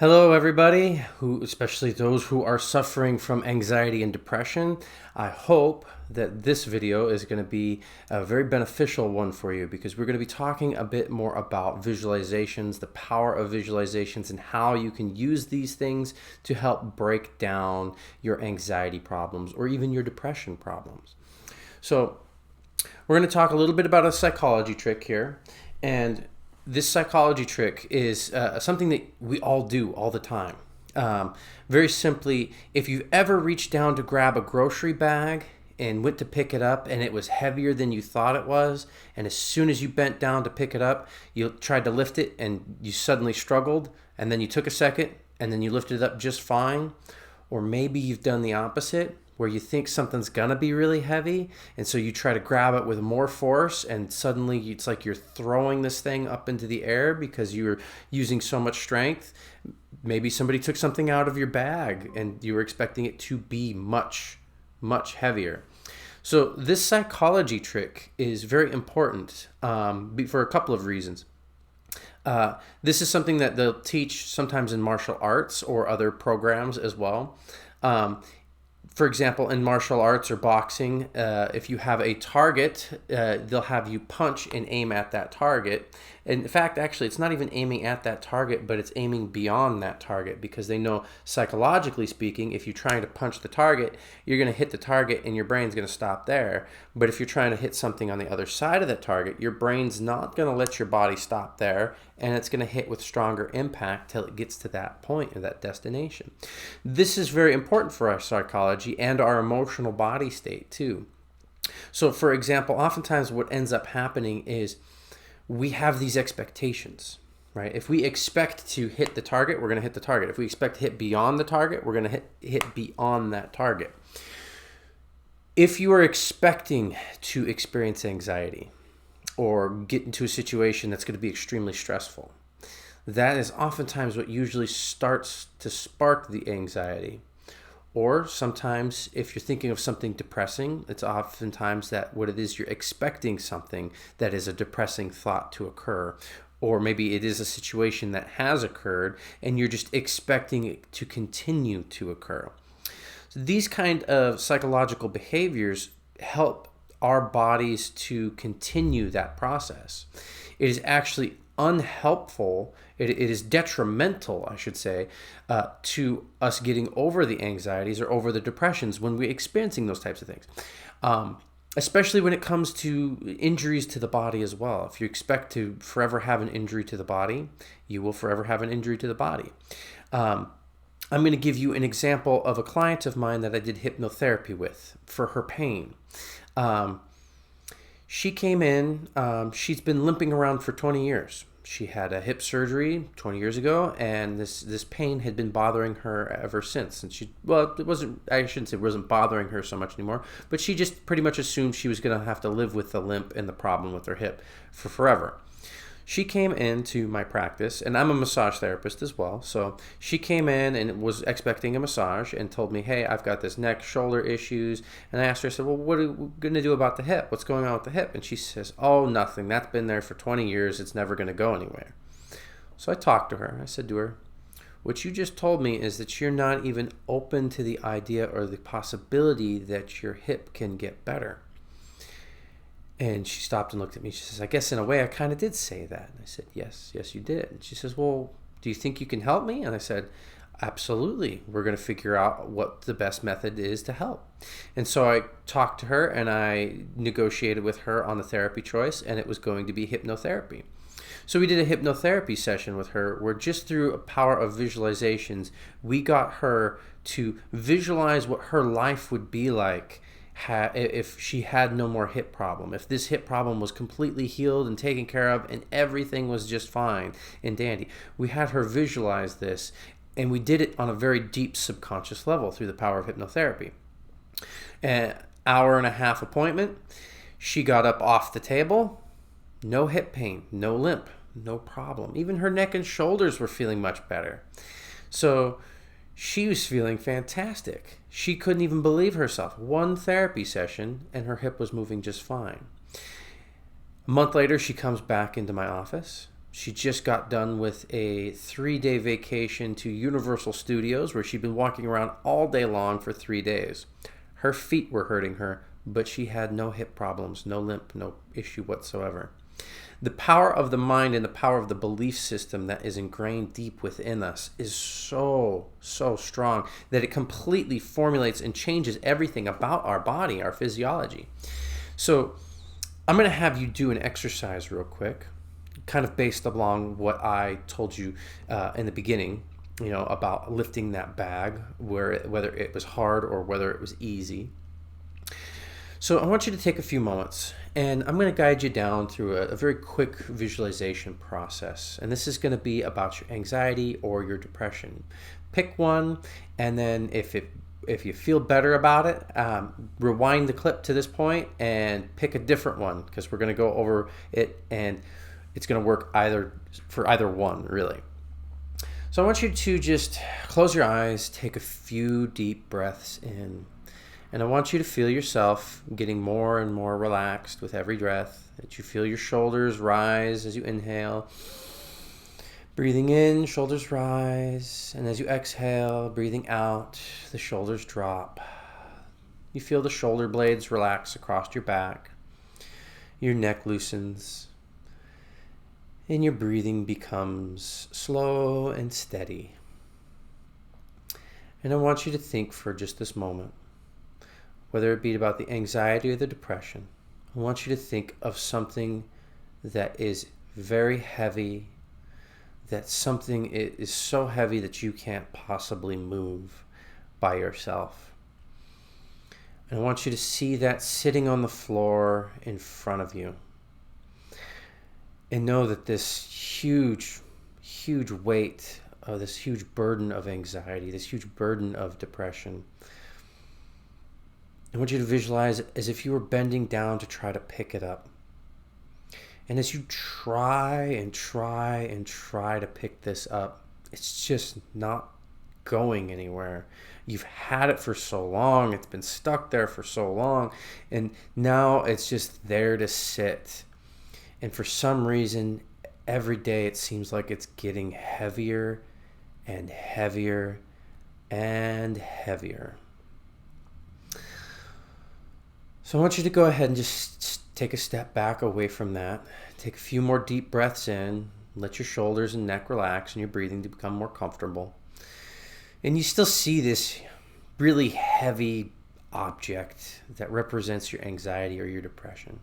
Hello, everybody, especially those who are suffering from anxiety and depression. I hope that this video is going to be a very beneficial one for you because we're going to be talking a bit more about visualizations, the power of visualizations, and how you can use these things to help break down your anxiety problems or even your depression problems. So, we're going to talk a little bit about a psychology trick here, and this psychology trick is something that we all do all the time. Very simply, if you've ever reached down to grab a grocery bag and went to pick it up and it was heavier than you thought it was, and as soon as you bent down to pick it up, you tried to lift it and you suddenly struggled, and then you took a second and then you lifted it up just fine. Or maybe you've done the opposite, where you think something's gonna be really heavy, and so you try to grab it with more force, and suddenly it's like you're throwing this thing up into the air because you're using so much strength. Maybe somebody took something out of your bag and you were expecting it to be much, much heavier. So this psychology trick is very important for a couple of reasons. This is something that they'll teach sometimes in martial arts or other programs as well. For example, in martial arts or boxing, if you have a target, they'll have you punch and aim at that target. In fact, actually, it's not even aiming at that target, but it's aiming beyond that target, because they know, psychologically speaking, if you're trying to punch the target, you're going to hit the target and your brain's going to stop there. But if you're trying to hit something on the other side of that target, your brain's not going to let your body stop there, and it's going to hit with stronger impact till it gets to that point or that destination. This is very important for our psychology and our emotional body state too. So, for example, oftentimes what ends up happening is we have these expectations, right? If we expect to hit the target, we're going to hit the target. If we expect to hit beyond the target, we're going to hit beyond that target. If you are expecting to experience anxiety or get into a situation that's going to be extremely stressful, that is oftentimes what usually starts to spark the anxiety. Or sometimes if you're thinking of something depressing, it's oftentimes that what it is, you're expecting something that is a depressing thought to occur. Or maybe it is a situation that has occurred and you're just expecting it to continue to occur. So these kind of psychological behaviors help our bodies to continue that process. It is actually unhelpful, it is detrimental, I should say, to us getting over the anxieties or over the depressions when we're experiencing those types of things. Especially when it comes to injuries to the body as well. If you expect to forever have an injury to the body, you will forever have an injury to the body. I'm going to give you an example of a client of mine that I did hypnotherapy with for her pain. She came in, she's been limping around for 20 years. She had a hip surgery 20 years ago, and this pain had been bothering her ever since. And I shouldn't say it wasn't bothering her so much anymore, but she just pretty much assumed she was going to have to live with the limp and the problem with her hip for forever. She came into my practice, and I'm a massage therapist as well. So she came in and was expecting a massage and told me, hey, I've got this neck, shoulder issues. And I asked her, I said, well, what are we going to do about the hip? What's going on with the hip? And she says, oh, nothing. That's been there for 20 years. It's never going to go anywhere. So I talked to her. I said to her, what you just told me is that you're not even open to the idea or the possibility that your hip can get better. And she stopped and looked at me. She says, I guess in a way I kind of did say that. And I said, yes, you did. And she says, well, do you think you can help me? And I said, absolutely. We're going to figure out what the best method is to help. And so I talked to her and I negotiated with her on the therapy choice, and it was going to be hypnotherapy. So we did a hypnotherapy session with her where just through a power of visualizations, we got her to visualize what her life would be like if she had no more hip problem, if this hip problem was completely healed and taken care of and everything was just fine and dandy. We had her visualize this, and we did it on a very deep subconscious level through the power of hypnotherapy. An hour and a half appointment, she got up off the table, no hip pain, no limp, no problem. Even her neck and shoulders were feeling much better. So she was feeling fantastic. She couldn't even believe herself. One therapy session and her hip was moving just fine. A month later, she comes back into my office She just got done with a 3-day vacation to Universal Studios where she'd been walking around all day long for 3 days. Her feet were hurting her, but she had no hip problems, no limp, no issue whatsoever. The power of the mind and the power of the belief system that is ingrained deep within us is so strong that it completely formulates and changes everything about our body, our physiology. So I'm going to have you do an exercise real quick, kind of based along what I told you in the beginning, about lifting that bag, whether it was hard or whether it was easy. So I want you to take a few moments, and I'm going to guide you down through a very quick visualization process. And this is going to be about your anxiety or your depression. Pick one, and then if you feel better about it, rewind the clip to this point and pick a different one, because we're going to go over it, and it's going to work for either one, really. So I want you to just close your eyes, take a few deep breaths in. And I want you to feel yourself getting more and more relaxed with every breath, that you feel your shoulders rise as you inhale. Breathing in, shoulders rise. And as you exhale, breathing out, the shoulders drop. You feel the shoulder blades relax across your back. Your neck loosens. And your breathing becomes slow and steady. And I want you to think for just this moment, whether it be about the anxiety or the depression, I want you to think of something that is very heavy, that something is so heavy that you can't possibly move by yourself. And I want you to see that sitting on the floor in front of you. And know that this huge weight, this huge burden of anxiety, this huge burden of depression, I want you to visualize it as if you were bending down to try to pick it up. And as you try to pick this up, it's just not going anywhere. You've had it for so long, it's been stuck there for so long, and now it's just there to sit. And for some reason, every day it seems like it's getting heavier and heavier and heavier. So I want you to go ahead and just take a step back away from that. Take a few more deep breaths in. Let your shoulders and neck relax and your breathing to become more comfortable. And you still see this really heavy object that represents your anxiety or your depression.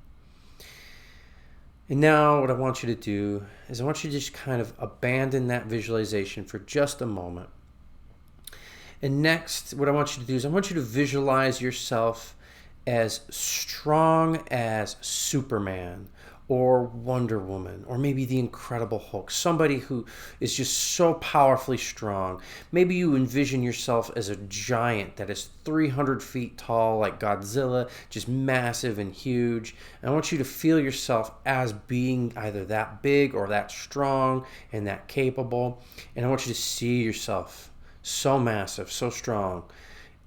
And now what I want you to do is I want you to just kind of abandon that visualization for just a moment. And next, what I want you to do is I want you to visualize yourself as strong as Superman or Wonder Woman, or maybe the Incredible Hulk, somebody who is just so powerfully strong. Maybe you envision yourself as a giant that is 300 feet tall, like Godzilla, just massive and huge. And I want you to feel yourself as being either that big or that strong and that capable. And I want you to see yourself so massive, so strong,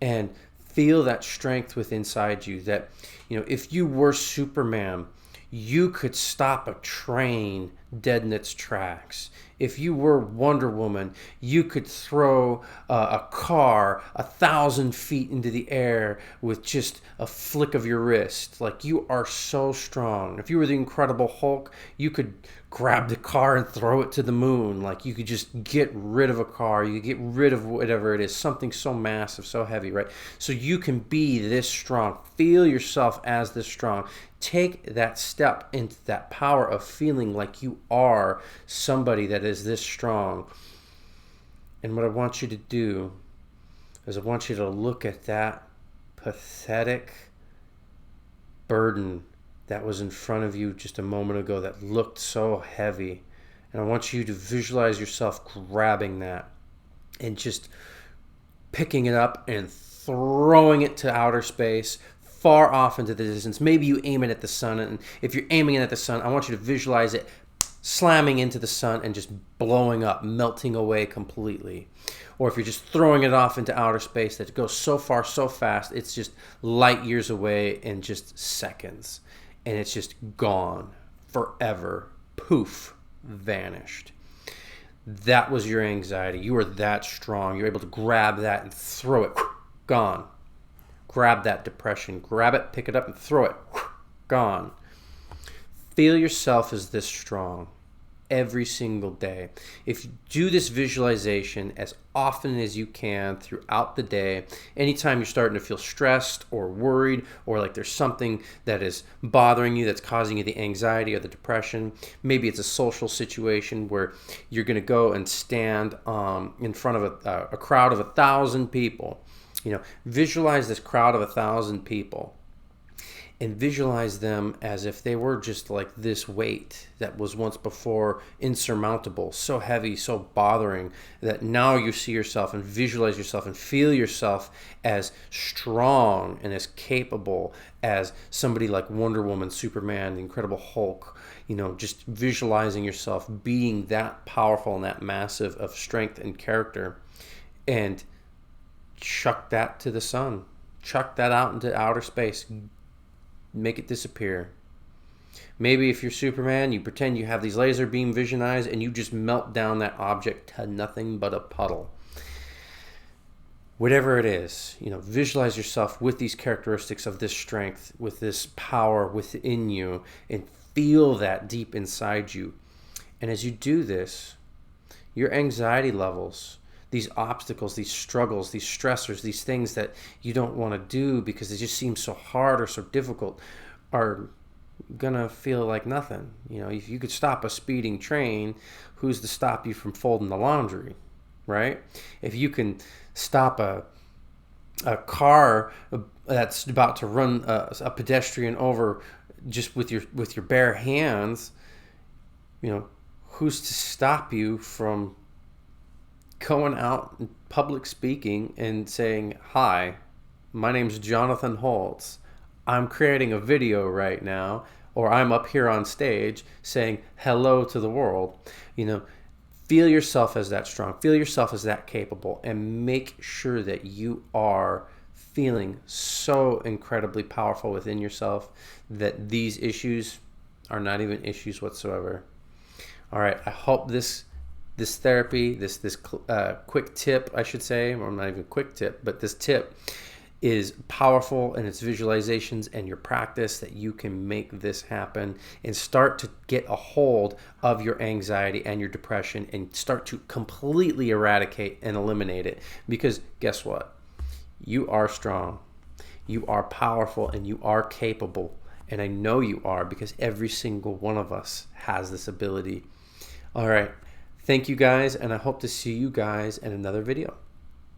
and feel that strength within inside you, that, if you were Superman, you could stop a train dead in its tracks. If you were Wonder Woman, you could throw a car 1,000 feet into the air with just a flick of your wrist. Like, you are so strong. If you were the Incredible Hulk, you could grab the car and throw it to the moon. Like, you could just get rid of a car. You could get rid of whatever it is, something so massive, so heavy, right? So you can be this strong. Feel yourself as this strong. Take that step into that power of feeling like you are somebody that is this strong. And what I want you to do is I want you to look at that pathetic burden that was in front of you just a moment ago that looked so heavy. And I want you to visualize yourself grabbing that and just picking it up and throwing it to outer space, far off into the distance. Maybe you aim it at the sun, and if you're aiming it at the sun, I want you to visualize it slamming into the sun and just blowing up, melting away completely. Or if you're just throwing it off into outer space, that it goes so far, so fast, it's just light years away in just seconds. And it's just gone forever. Poof. vanished. That was your anxiety. You were that strong. You're able to grab that and throw it. Gone. Grab that depression. Grab it, pick it up, and throw it. Gone. Feel yourself as this strong every single day. If you do this visualization as often as you can throughout the day, anytime you're starting to feel stressed or worried, or like there's something that is bothering you that's causing you the anxiety or the depression, maybe it's a social situation where you're going to go and stand in front of a crowd of 1,000 people. Visualize this crowd of 1,000 people and visualize them as if they were just like this weight that was once before insurmountable, so heavy, so bothering, that now you see yourself and visualize yourself and feel yourself as strong and as capable as somebody like Wonder Woman, Superman, the Incredible Hulk. Just visualizing yourself being that powerful and that massive of strength and character, and chuck that to the sun. Chuck that out into outer space. Make it disappear. Maybe if you're Superman, you pretend you have these laser beam vision eyes and you just melt down that object to nothing but a puddle. Whatever it is, visualize yourself with these characteristics of this strength, with this power within you, and feel that deep inside you. And as you do this, your anxiety levels, these obstacles, these struggles, these stressors, these things that you don't want to do because they just seem so hard or so difficult, are gonna feel like nothing. If you could stop a speeding train, who's to stop you from folding the laundry, right? If you can stop a car that's about to run a pedestrian over just with your bare hands, who's to stop you from going out in public speaking and saying, "Hi, my name's Jonathan Holtz. I'm creating a video right now," or "I'm up here on stage saying hello to the world." Feel yourself as that strong. Feel yourself as that capable, and make sure that you are feeling so incredibly powerful within yourself that these issues are not even issues whatsoever. All right, I hope this therapy, this quick tip, I should say, or not even quick tip, but this tip is powerful in its visualizations and your practice, that you can make this happen and start to get a hold of your anxiety and your depression and start to completely eradicate and eliminate it. Because guess what? You are strong, you are powerful, and you are capable. And I know you are, because every single one of us has this ability. All right. Thank you guys, and I hope to see you guys in another video.